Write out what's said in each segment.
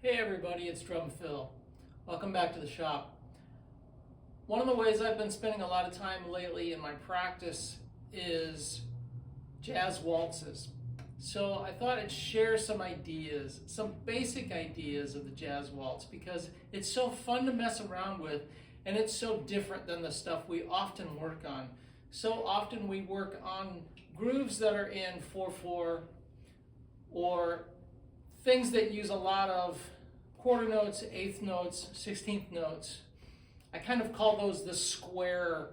Hey everybody, it's Drum Phil. Welcome back to the shop. One of the ways I've been spending a lot of time lately in my practice is jazz waltzes. So I thought I'd share some ideas, some basic ideas of the jazz waltz because it's so fun to mess around with and it's so different than the stuff we often work on. So often we work on grooves that are in 4/4 or things that use a lot of quarter notes, eighth notes, 16th notes. I kind of call those the square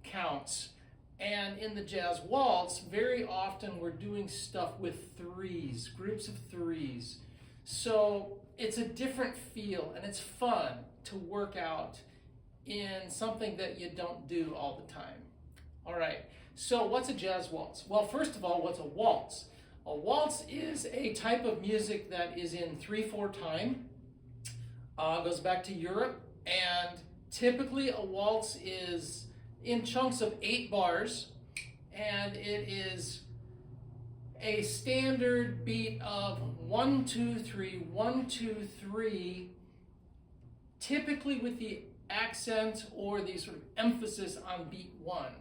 counts. And in the jazz waltz, very often we're doing stuff with threes, groups of threes. So it's a different feel and it's fun to work out in something that you don't do all the time. All right, so what's a jazz waltz? Well, first of all, what's a waltz? A waltz is a type of music that is in 3/4 time, goes back to Europe, and typically a waltz is in chunks of 8 bars, and it is a standard beat of 1, 2, 3, 1, 2, 3, typically with the accent or the sort of emphasis on beat 1.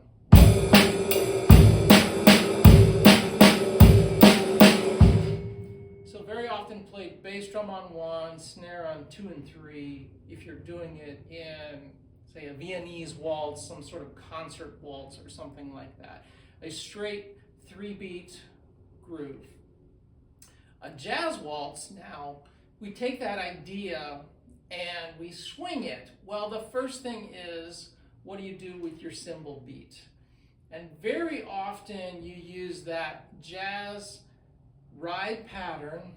So very often played bass drum on 1, snare on 2 and 3, if you're doing it in, say, a Viennese waltz, some sort of concert waltz or something like that. A straight 3-beat groove. A jazz waltz, now, we take that idea and we swing it. Well, the first thing is, what do you do with your cymbal beat? And very often you use that jazz ride pattern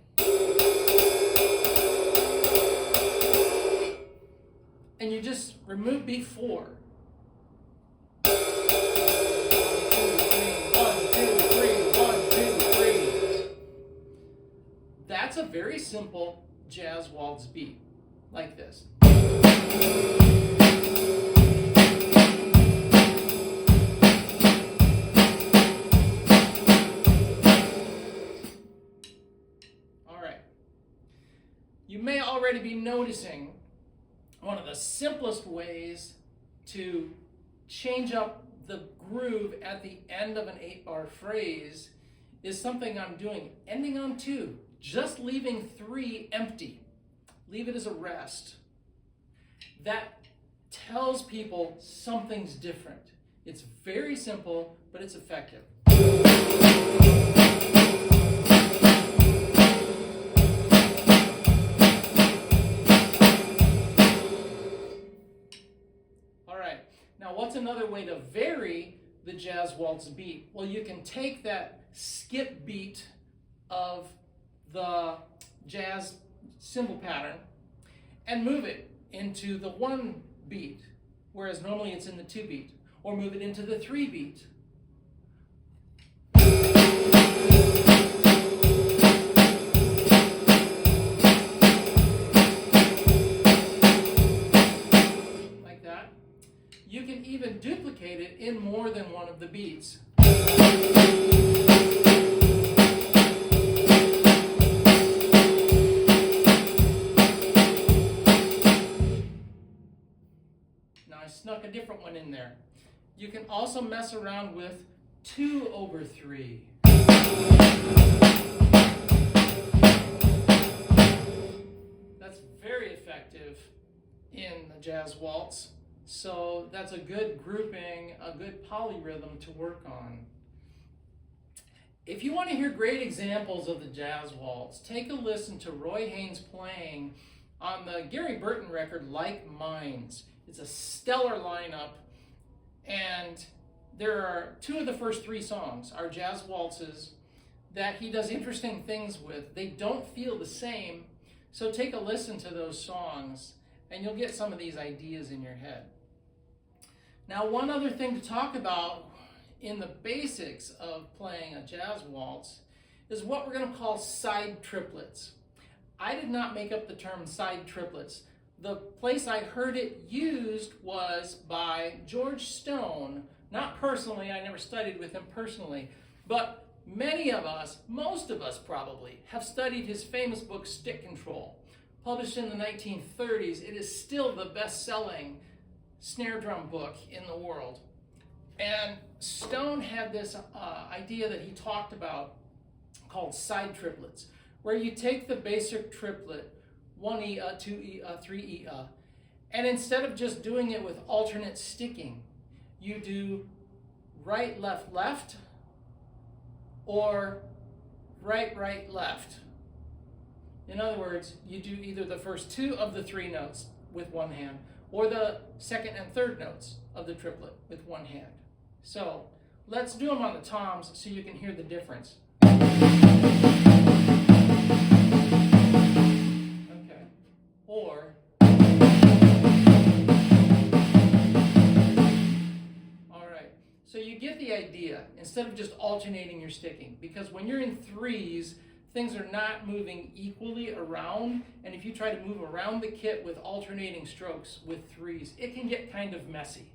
and you just remove beat 4. 1, 2, 3, 1, 2, 3. That's a very simple jazz waltz beat, like this. You may already be noticing one of the simplest ways to change up the groove at the end of an 8-bar phrase is something I'm doing, ending on 2, just leaving 3 empty. Leave it as a rest. That tells people something's different. It's very simple, but it's effective. Now, what's another way to vary the jazz waltz beat? Well, you can take that skip beat of the jazz cymbal pattern and move it into the 1 beat, whereas normally it's in the 2 beat, or move it into the 3 beat. You can even duplicate it in more than one of the beats. Now I snuck a different one in there. You can also mess around with 2/3. That's very effective in the jazz waltz. So that's a good grouping, a good polyrhythm to work on. If you want to hear great examples of the jazz waltz, take a listen to Roy Haynes playing on the Gary Burton record, Like Minds. It's a stellar lineup, and there are 2 of the first 3 songs are jazz waltzes that he does interesting things with. They don't feel the same, so take a listen to those songs, and you'll get some of these ideas in your head. Now, one other thing to talk about in the basics of playing a jazz waltz is what we're going to call side triplets. I did not make up the term side triplets. The place I heard it used was by George Stone. Not personally, I never studied with him personally, but many of us, most of us probably, have studied his famous book, Stick Control, published in the 1930s. It is still the best-selling snare drum book in the world. And Stone had this idea that he talked about called side triplets, where you take the basic triplet, 1 2 3 and instead of just doing it with alternate sticking, you do right, left, left, or right, right, left. In other words, you do either the first 2 of the 3 notes with one hand, or the second and third notes of the triplet with one hand. So let's do them on the toms so you can hear the difference. Okay. Or all right. So you get the idea instead of just alternating your sticking, because when you're in 3s, things are not moving equally around, and if you try to move around the kit with alternating strokes with 3s, it can get kind of messy.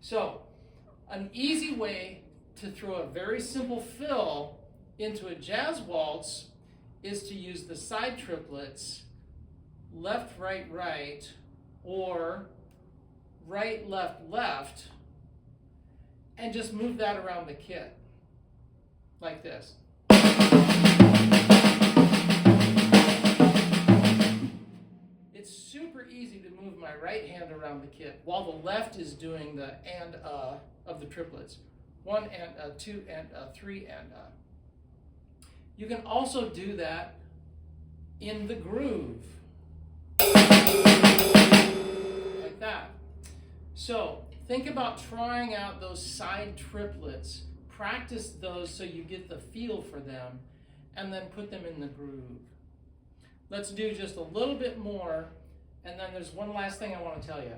So an easy way to throw a very simple fill into a jazz waltz is to use the side triplets, left, right, right, or right, left, left, and just move that around the kit like this. It's super easy to move my right hand around the kit while the left is doing the and of the triplets. 1 and 2 and 3 and You can also do that in the groove, like that. So think about trying out those side triplets, practice those so you get the feel for them, and then put them in the groove. Let's do just a little bit more, and then there's one last thing I want to tell you.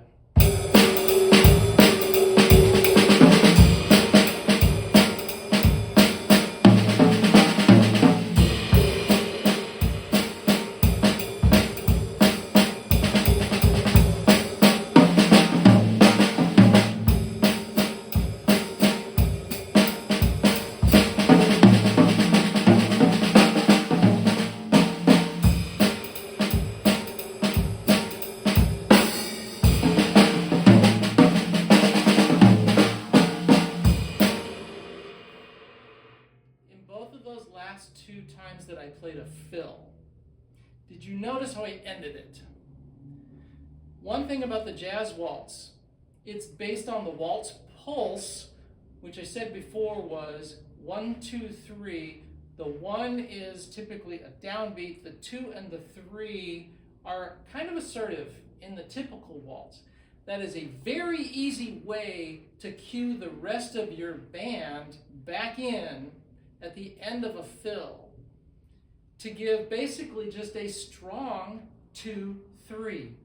Last 2 times that I played a fill, did you notice how I ended it? One thing about the jazz waltz, it's based on the waltz pulse, which I said before was 1 2 3. The 1 is typically a downbeat, the 2 and the 3 are kind of assertive in the typical waltz. That is a very easy way to cue the rest of your band back in at the end of a fill to give basically just a strong 2 3,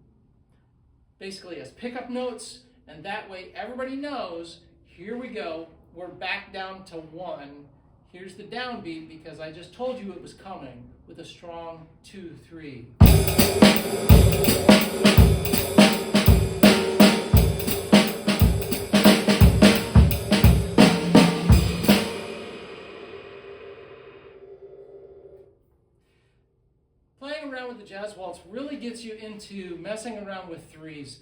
basically as pickup notes, and that way everybody knows, here we go, we're back down to 1. Here's the downbeat because I just told you it was coming with a strong 2 3. Playing around with the jazz waltz really gets you into messing around with 3s,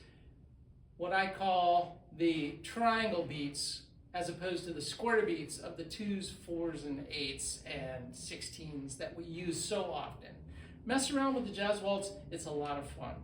what I call the triangle beats, as opposed to the square beats of the 2s, 4s, and 8s and 16s that we use so often. Mess around with the jazz waltz, it's a lot of fun.